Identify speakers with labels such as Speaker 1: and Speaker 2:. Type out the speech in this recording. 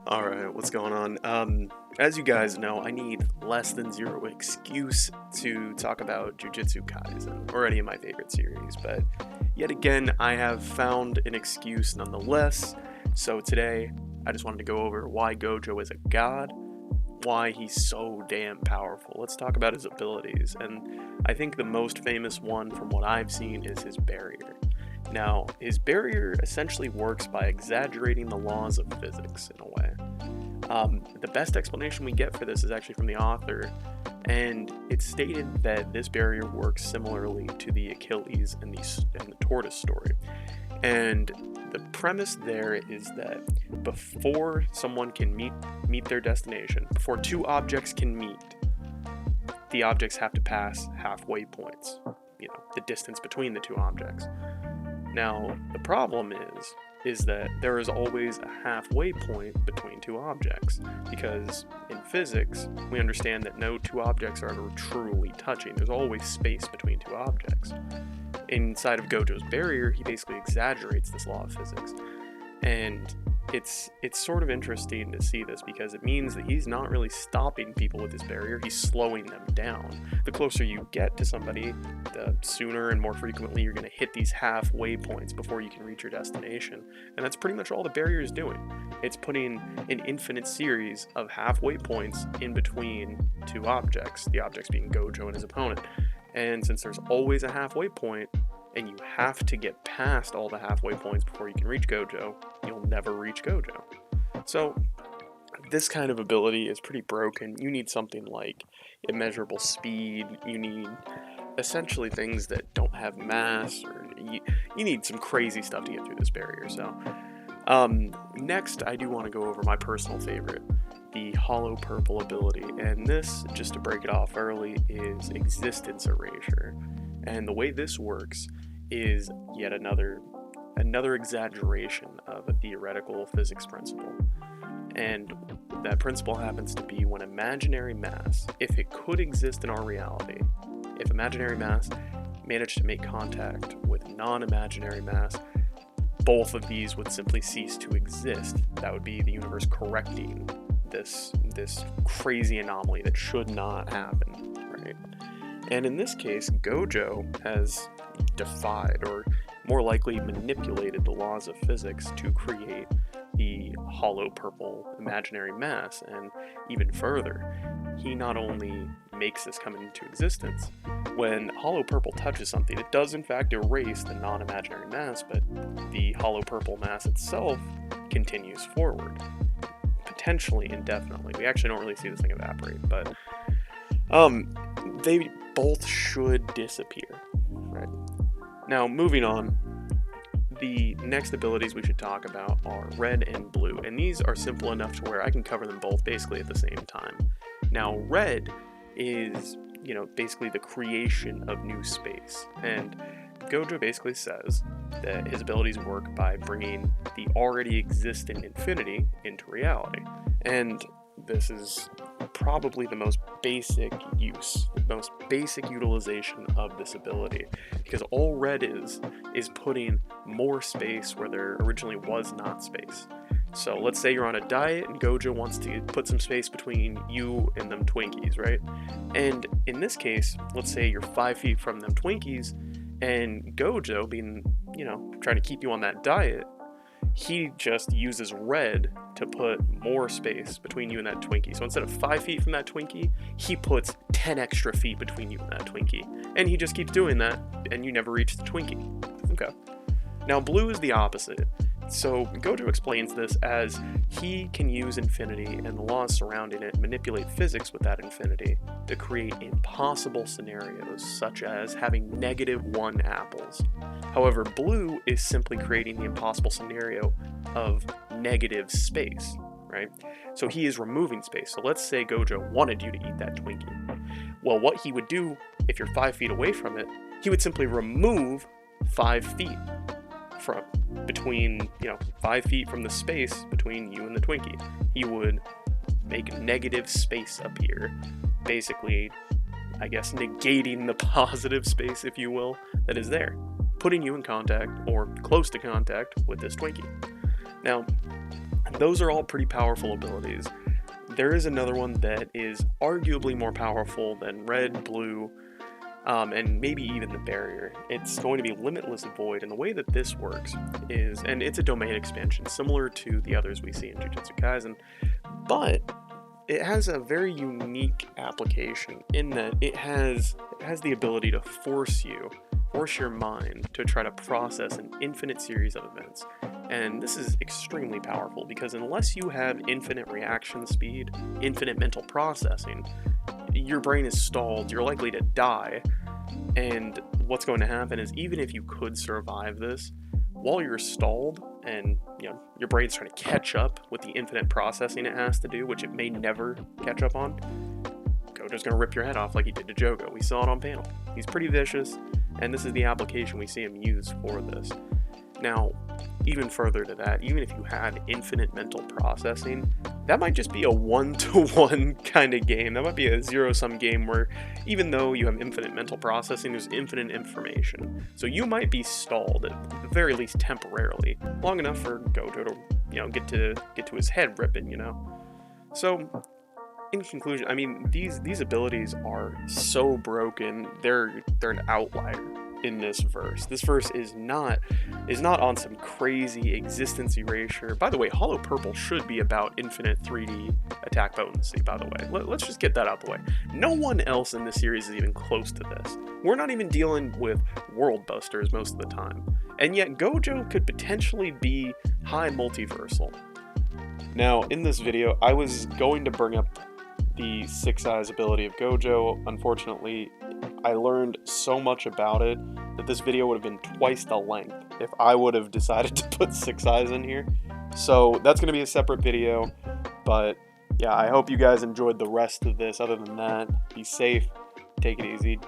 Speaker 1: Alright, what's going on? As you guys know, I need less than zero excuse to talk about Jujutsu Kaisen, or any of my favorite series, but yet again, I have found an excuse nonetheless. So today, I just wanted to go over why Gojo is a god, why he's so damn powerful. Let's talk about his abilities, and I think the most famous one from what I've seen is his barrier. Now, his barrier essentially works by exaggerating the laws of physics in a way. The best explanation we get for this is actually from the author, and it's stated that this barrier works similarly to the Achilles and the tortoise story. And the premise there is that before someone can meet their destination, before two objects can meet, the objects have to pass halfway points, the distance between the two objects. Now, the problem is that there is always a halfway point between two objects, because in physics, we understand that no two objects are ever truly touching. There's always space between two objects. Inside of Gojo's barrier, he basically exaggerates this law of physics. And it's sort of interesting to see this, because it means that he's not really stopping people with his barrier, he's slowing them down. The closer you get to somebody, the sooner and more frequently you're going to hit these halfway points before you can reach your destination. And that's pretty much all the barrier is doing. It's putting an infinite series of halfway points in between two objects, the objects being Gojo and his opponent. And since there's always a halfway point, and you have to get past all the halfway points before you can reach Gojo, you'll never reach Gojo. So this kind of ability is pretty broken. You need something like immeasurable speed, you need essentially things that don't have mass, or you need some crazy stuff to get through this barrier. So next I do want to go over my personal favorite, the hollow purple ability, and this, just to break it off early, is existence erasure. And the way this works is yet another exaggeration of a theoretical physics principle. And that principle happens to be when imaginary mass, if it could exist in our reality, if imaginary mass managed to make contact with non-imaginary mass, both of these would simply cease to exist. That would be the universe correcting this crazy anomaly that should not happen, right? And in this case, Gojo has defied, or more likely manipulated, the laws of physics to create the hollow purple imaginary mass. And even further, he not only makes this come into existence, when hollow purple touches something, it does in fact erase the non-imaginary mass, but the hollow purple mass itself continues forward, potentially indefinitely. We actually don't really see this thing evaporate, but they both should disappear, right? Now, moving on, the next abilities we should talk about are red and blue, and these are simple enough to where I can cover them both basically at the same time. Now, red is, basically the creation of new space, and Gojo basically says that his abilities work by bringing the already existent infinity into reality. And this is probably the most basic utilization of this ability, because all red is putting more space where there originally was not space. So let's say you're on a diet and Gojo wants to put some space between you and them Twinkies, right? And in this case, let's say you're 5 feet from them Twinkies, and Gojo, being, trying to keep you on that diet, he just uses red to put more space between you and that Twinkie. So instead of 5 feet from that Twinkie, he puts 10 extra feet between you and that Twinkie. And he just keeps doing that, and you never reach the Twinkie. Okay. Now, blue is the opposite. So Gojo explains this as he can use infinity and the laws surrounding it, manipulate physics with that infinity to create impossible scenarios, such as having -1 apples. However, blue is simply creating the impossible scenario of negative space, right? So he is removing space. So let's say Gojo wanted you to eat that Twinkie. Well, what he would do, if you're 5 feet away from it, he would simply remove 5 feet from between 5 feet from the space between you and the Twinkie. He would make negative space appear, basically, I guess, negating the positive space, if you will, that is there, putting you in contact or close to contact with this Twinkie. Now, those are all pretty powerful abilities. There is another one that is arguably more powerful than red, blue, and maybe even the barrier. It's going to be Limitless Void, and the way that this works is, and it's a domain expansion similar to the others we see in Jujutsu Kaisen, but it has a very unique application in that it has the ability to force your mind to try to process an infinite series of events. And this is extremely powerful because unless you have infinite reaction speed, infinite mental processing, your brain is stalled, you're likely to die. And what's going to happen is, even if you could survive this, while you're stalled and your brain's trying to catch up with the infinite processing it has to do, which it may never catch up on, Gojo's going to rip your head off like he did to Jogo. We saw it on panel. He's pretty vicious, and this is the application we see him use for this. Now, even further to that, even if you had infinite mental processing, that might just be a one-to-one kind of game. That might be a zero-sum game where even though you have infinite mental processing, there's infinite information. So you might be stalled, at the very least temporarily, long enough for Gojo to, get to his head ripping, So, in conclusion, I mean, these abilities are so broken, they're an outlier in this verse. This verse is not on some crazy existence erasure. By the way, Hollow Purple should be about infinite 3D attack potency, by the way. Let's just get that out the way. No one else in this series is even close to this. We're not even dealing with world busters most of the time. And yet Gojo could potentially be high multiversal. Now, in this video, I was going to bring up the 6 Eyes ability of Gojo. Unfortunately, I learned so much about it that this video would have been twice the length if I would have decided to put 6 Eyes in here. So that's going to be a separate video, but yeah, I hope you guys enjoyed the rest of this. Other than that, be safe, take it easy.